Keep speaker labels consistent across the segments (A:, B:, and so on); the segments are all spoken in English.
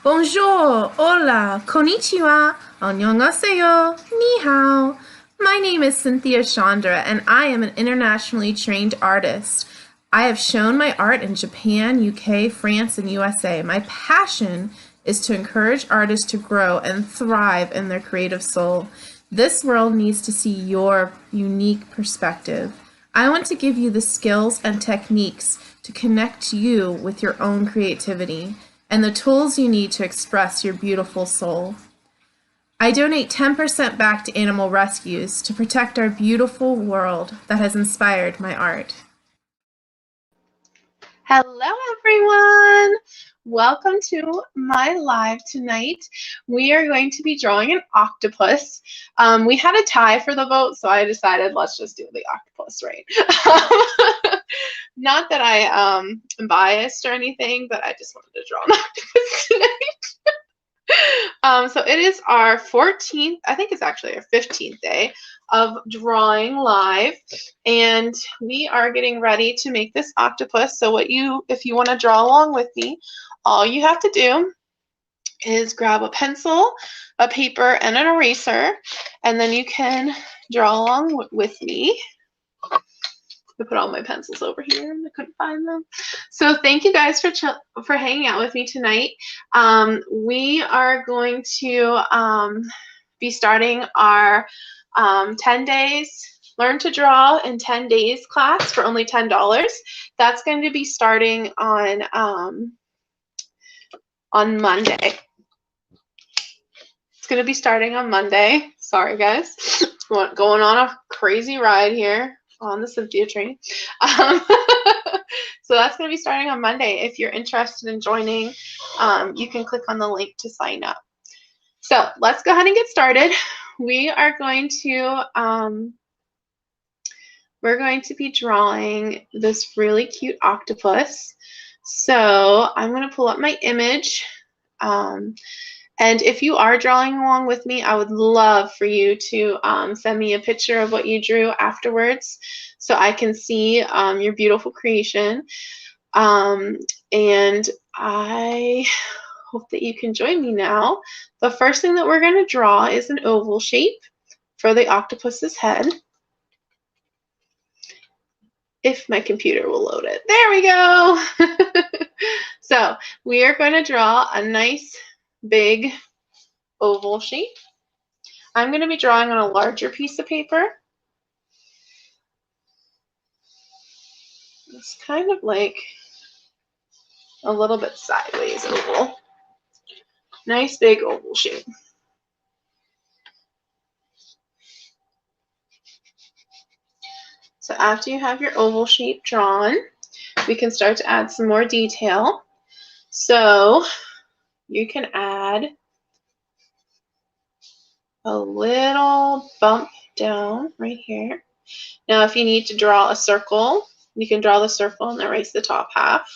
A: Bonjour, hola, konnichiwa, annyeonghaseyo, ni hao. My name is cynthiasciandra, and I am an internationally trained artist. I have shown my art in Japan, UK, France, and USA. My passion is to encourage artists to grow and thrive in their creative soul. This world needs to see your unique perspective. I want to give you the skills and techniques to connect you with your own creativity and the tools you need to express your beautiful soul. I donate 10% back to animal rescues to protect our beautiful world that has inspired my art.
B: Hello, everyone. Welcome to my live tonight. We are going to be drawing an octopus. We had a tie for the vote, so I decided let's just do the octopus, right? Not that I am biased or anything, but I just wanted to draw an octopus tonight. So it is our 14th, I think it's actually our 15th day of drawing live, and we are getting ready to make this octopus. So if you want to draw along with me, all you have to do is grab a pencil, a paper, and an eraser, and then you can draw along with me. I put all my pencils over here and I couldn't find them. So thank you guys for hanging out with me tonight. We are going to be starting our 10 days Learn to Draw in 10 Days class for only $10. That's going to be starting on Monday. It's going to be starting on Monday. Sorry, guys. Going on a crazy ride here on the Cynthia train. So that's going to be starting on Monday. If you're interested in joining, you can click on the link to sign up. So let's go ahead and get started. We are going to we're going to be drawing this really cute octopus. So I'm going to pull up my image. And if you are drawing along with me, I would love for you to send me a picture of what you drew afterwards so I can see your beautiful creation. And I hope that you can join me now. The first thing that we're going to draw is an oval shape for the octopus's head. If my computer will load it. There we go. So we are going to draw a nice big oval shape. I'm going to be drawing on a larger piece of paper. It's kind of like a little bit sideways oval. Nice big oval shape. So after you have your oval shape drawn, we can start to add some more detail. So you can add a little bump down right here. Now if you need to draw a circle, you can draw the circle and erase the top half.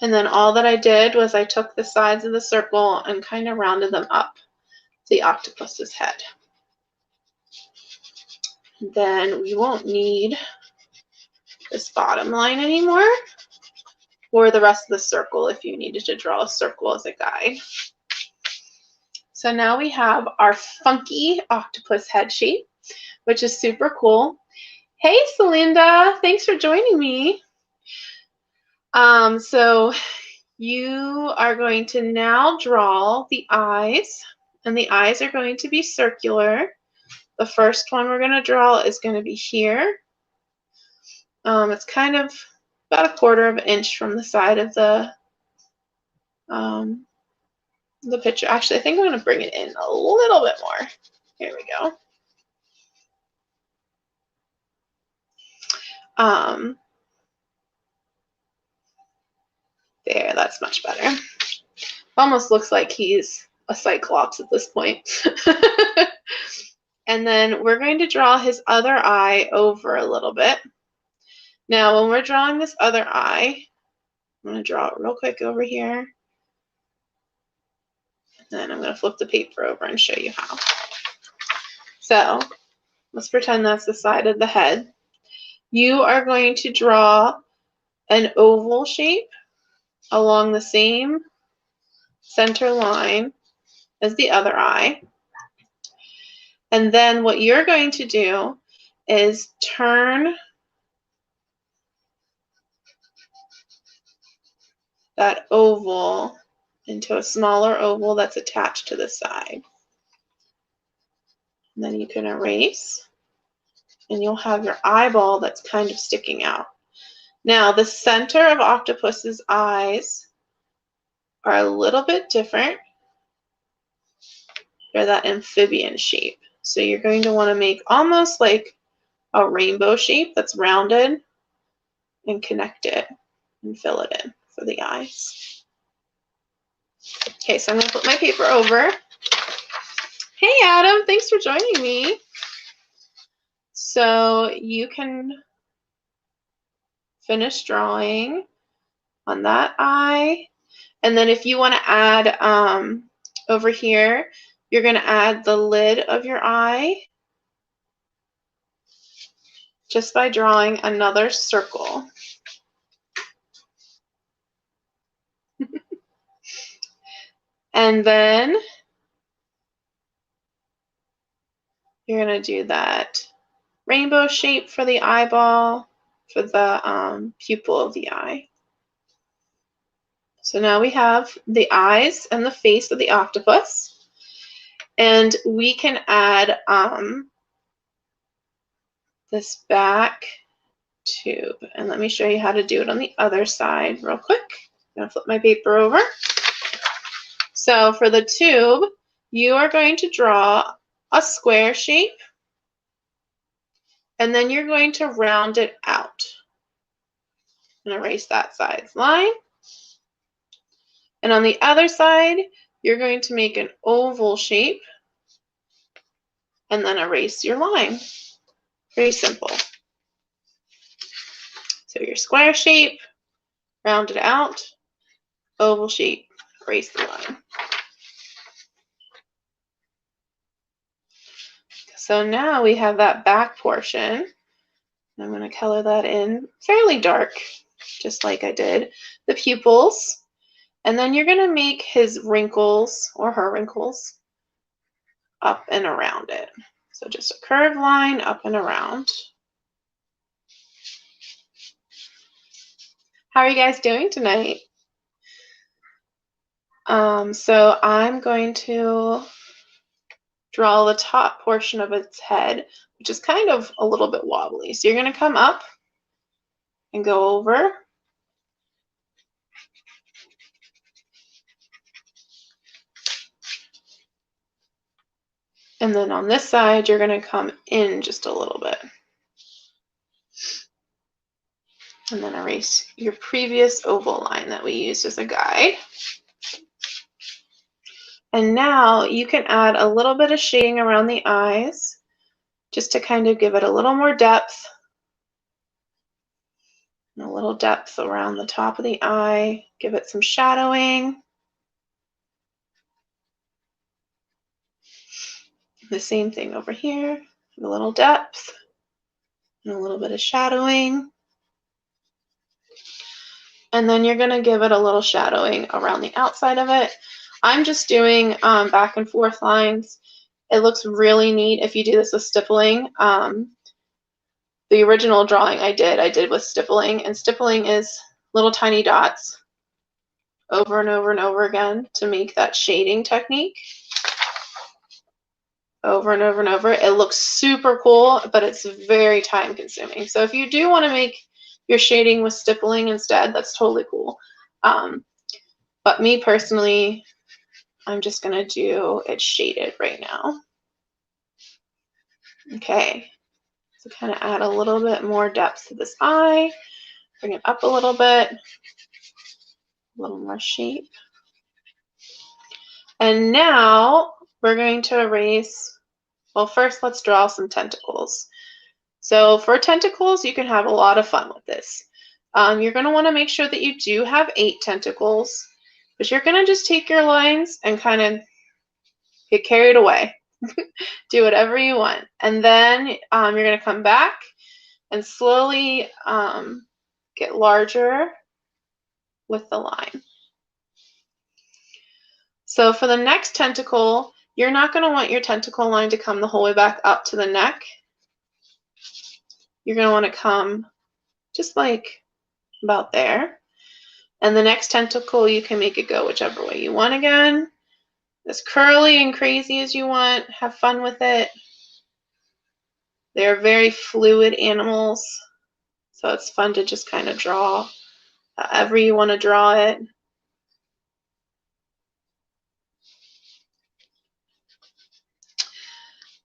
B: And then all that I did was I took the sides of the circle and kind of rounded them up the octopus's head. Then we won't need this bottom line anymore, or the rest of the circle if you needed to draw a circle as a guide. So now we have our funky octopus head shape, which is super cool. Hey, Celinda, thanks for joining me. So you are going to now draw the eyes, and the eyes are going to be circular. The first one we're going to draw is going to be here. It's kind of about 1/4 of an inch from the side of the picture. Actually, I think I'm going to bring it in a little bit more. Here we go. There, that's much better. Almost looks like he's a cyclops at this point. And then we're going to draw his other eye over a little bit. Now, when we're drawing this other eye, I'm going to draw it real quick over here. And then I'm going to flip the paper over and show you how. So let's pretend that's the side of the head. you are going to draw an oval shape along the same center line as the other eye. And then what you're going to do is turn that oval into a smaller oval that's attached to the side. And then you can erase, and you'll have your eyeball that's kind of sticking out. Now, the center of Octopus's eyes are a little bit different. They're that amphibian shape. So you're going to want to make almost like a rainbow shape that's rounded and connect it and fill it in for the eyes. Okay, so I'm going to flip my paper over. Hey, Adam, thanks for joining me. So you can finish drawing on that eye. And then if you want to add over here, you're going to add the lid of your eye just by drawing another circle. And then you're going to do that rainbow shape for the eyeball, for the pupil of the eye. So now we have the eyes and the face of the octopus. And we can add this back tube. And let me show you how to do it on the other side real quick. I'm going to flip my paper over. So for the tube, you are going to draw a square shape, and then you're going to round it out and erase that side's line. And on the other side, you're going to make an oval shape and then erase your line. Pretty simple. So your square shape, round it out, oval shape, erase the line. So now we have that back portion. I'm going to color that in fairly dark, just like I did the pupils. And then you're going to make his wrinkles or her wrinkles up and around it. So just a curved line up and around. How are you guys doing tonight? So I'm going to draw the top portion of its head, which is kind of a little bit wobbly. So you're going to come up and go over. And then on this side, you're going to come in just a little bit. And then erase your previous oval line that we used as a guide. And now you can add a little bit of shading around the eyes just to kind of give it a little more depth. And a little depth around the top of the eye. Give it some shadowing. The same thing over here. A little depth and a little bit of shadowing. And then you're going to give it a little shadowing around the outside of it. I'm just doing back and forth lines. It looks really neat if you do this with stippling. The original drawing I did with stippling, and stippling is little tiny dots over and over and over again to make that shading technique. Over and over and over. It looks super cool, but it's very time consuming. So if you do want to make your shading with stippling instead, that's totally cool. But me personally, I'm just going to do it shaded right now. Okay, so kind of add a little bit more depth to this eye. Bring it up a little bit. A little more shape. And now we're going to erase, well, first let's draw some tentacles. So for tentacles, you can have a lot of fun with this. You're going to want to make sure that you do have 8 tentacles, but you're going to just take your lines and kind of get carried away. Do whatever you want. And then you're going to come back and slowly get larger with the line. So for the next tentacle, you're not going to want your tentacle line to come the whole way back up to the neck. You're going to want to come just like about there. And the next tentacle, you can make it go whichever way you want again. As curly and crazy as you want. Have fun with it. They're very fluid animals, so it's fun to just kind of draw however you want to draw it.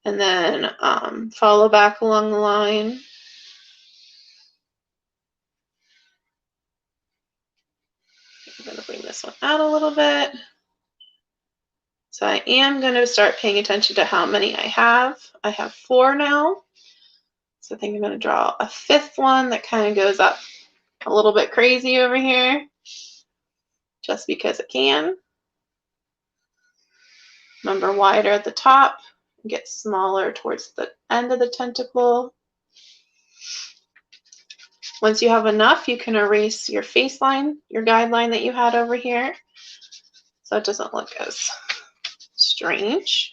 B: And then follow back along the line. I'm going to bring this one out a little bit. So I am going to start paying attention to how many I have. I have 4 now. So I think I'm going to draw a 5th one that kind of goes up a little bit crazy over here, just because it can. Remember, wider at the top, get smaller towards the end of the tentacle. Once you have enough, you can erase your face line, your guideline that you had over here, so it doesn't look as strange.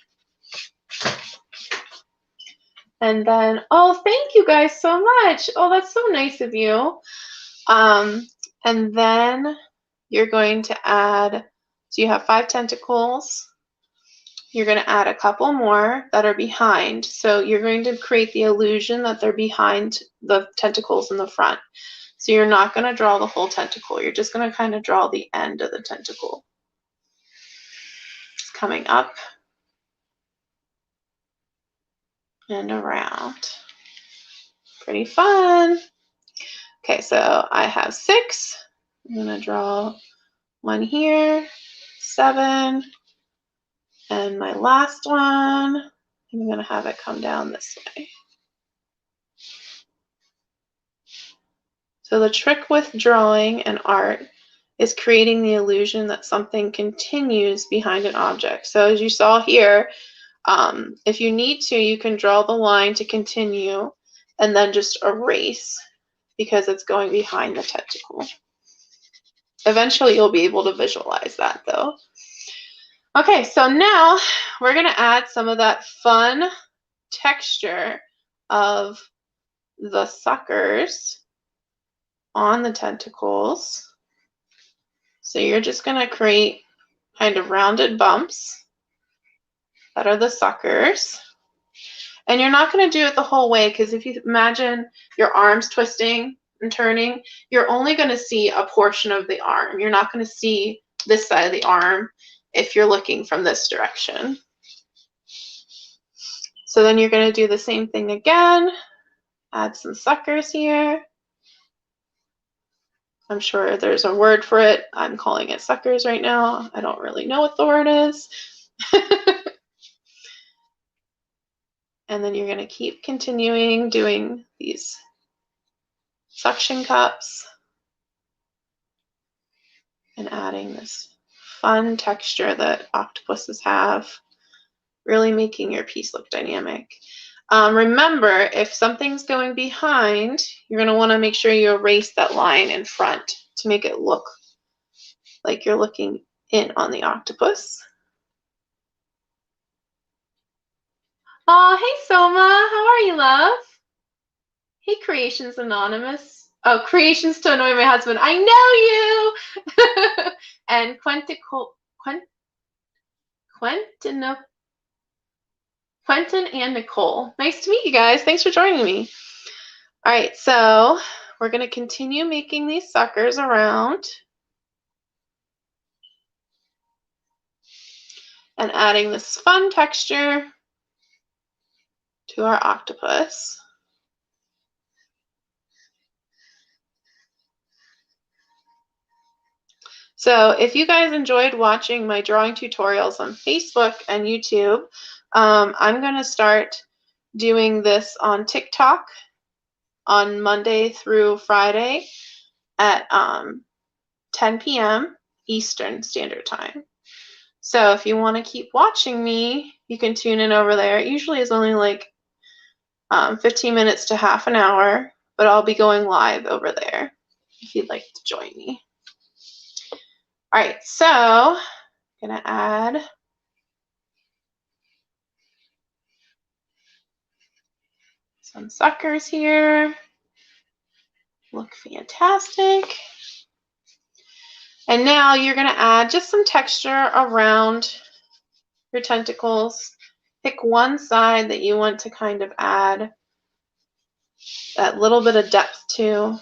B: And then, oh, thank you guys so much. Oh, that's so nice of you. And then you're going to add, so you have 5 tentacles. You're going to add a couple more that are behind. So you're going to create the illusion that they're behind the tentacles in the front. So you're not going to draw the whole tentacle. You're just going to kind of draw the end of the tentacle. It's coming up and around. Pretty fun. Okay, so I have 6. I'm going to draw one here, 7, and my last one, I'm going to have it come down this way. So the trick with drawing and art is creating the illusion that something continues behind an object. So as you saw here, if you need to, you can draw the line to continue and then just erase because it's going behind the tentacle. Eventually you'll be able to visualize that though. Okay, so now we're going to add some of that fun texture of the suckers on the tentacles. So you're just going to create kind of rounded bumps that are the suckers. And you're not going to do it the whole way, because if you imagine your arms twisting and turning, you're only going to see a portion of the arm. You're not going to see this side of the arm if you're looking from this direction. So then you're going to do the same thing again. Add some suckers here. I'm sure there's a word for it. I'm calling it suckers right now. I don't really know what the word is. And then you're going to keep continuing doing these suction cups and adding this fun texture that octopuses have, really making your piece look dynamic. Remember, if something's going behind, you're going to want to make sure you erase that line in front to make it look like you're looking in on the octopus. Oh, hey Soma, how are you, love? Hey, Creations Anonymous. Oh, Creations to Annoy My Husband. I know you! And Quentin and Nicole. Nice to meet you guys. Thanks for joining me. All right, so we're going to continue making these suckers around and adding this fun texture to our octopus. So if you guys enjoyed watching my drawing tutorials on Facebook and YouTube, I'm going to start doing this on TikTok on Monday through Friday at 10 p.m. Eastern Standard Time. So if you want to keep watching me, you can tune in over there. It usually is only like 15 minutes to half an hour. but I'll be going live over there if you'd like to join me. All right, so I'm gonna add some suckers here. Look fantastic. And now you're gonna add just some texture around your tentacles. Pick one side that you want to kind of add that little bit of depth to.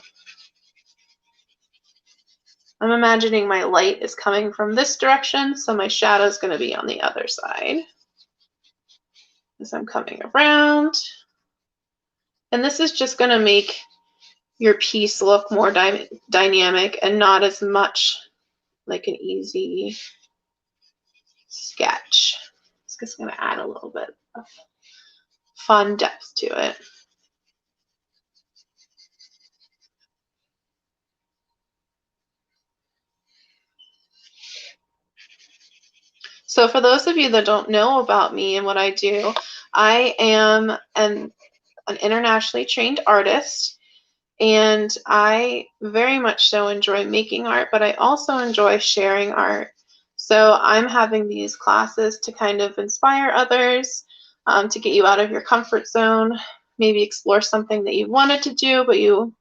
B: I'm imagining my light is coming from this direction, so my shadow is going to be on the other side as I'm coming around. And this is just going to make your piece look more dynamic and not as much like an easy sketch. It's just going to add a little bit of fun depth to it. So for those of you that don't know about me and what I do, I am an internationally trained artist, and I very much so enjoy making art, but I also enjoy sharing art. So I'm having these classes to kind of inspire others, to get you out of your comfort zone, maybe explore something that you wanted to do, but you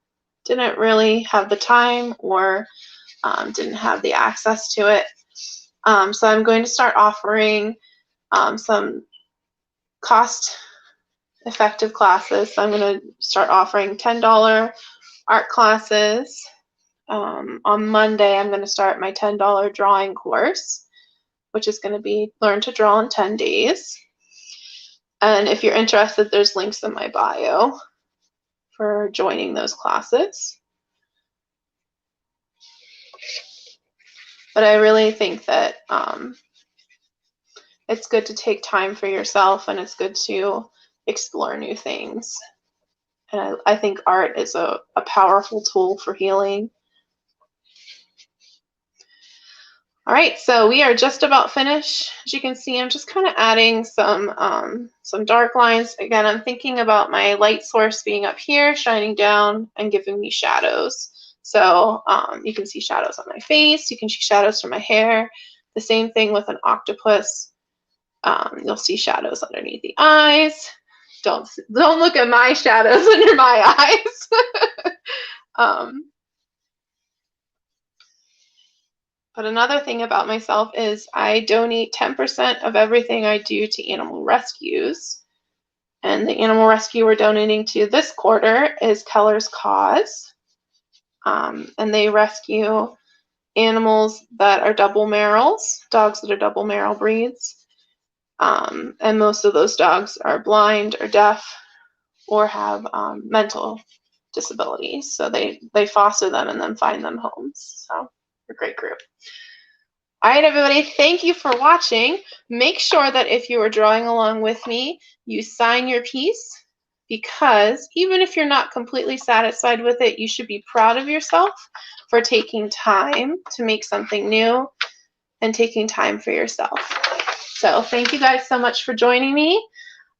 B: didn't really have the time or didn't have the access to it. So I'm going to start offering some cost-effective classes. So I'm going to start offering $10 art classes. On Monday, I'm going to start my $10 drawing course, which is going to be Learn to Draw in 10 Days. And if you're interested, there's links in my bio for joining those classes. But I really think that it's good to take time for yourself, and it's good to explore new things. And I think art is a powerful tool for healing. All right, so we are just about finished. As you can see, I'm just kind of adding some dark lines. Again, I'm thinking about my light source being up here, shining down and giving me shadows. So you can see shadows on my face. You can see shadows from my hair. The same thing with an octopus. You'll see shadows underneath the eyes. Don't look at my shadows under my eyes. But another thing about myself is I donate 10% of everything I do to animal rescues. And the animal rescue we're donating to this quarter is Keller's Cause. And they rescue animals that are double merrills, dogs that are double merrill breeds. And most of those dogs are blind or deaf or have mental disabilities. So they foster them and then find them homes. So a great group. All right, everybody, thank you for watching. Make sure that if you are drawing along with me, you sign your piece, because even if you're not completely satisfied with it, you should be proud of yourself for taking time to make something new and taking time for yourself. So thank you guys so much for joining me.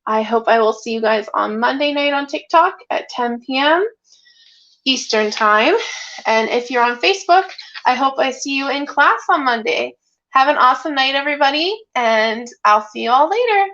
B: I hope I will see you guys on Monday night on TikTok at 10 p.m. Eastern Time. And if you're on Facebook, I hope I see you in class on Monday. Have an awesome night, everybody, and I'll see you all later.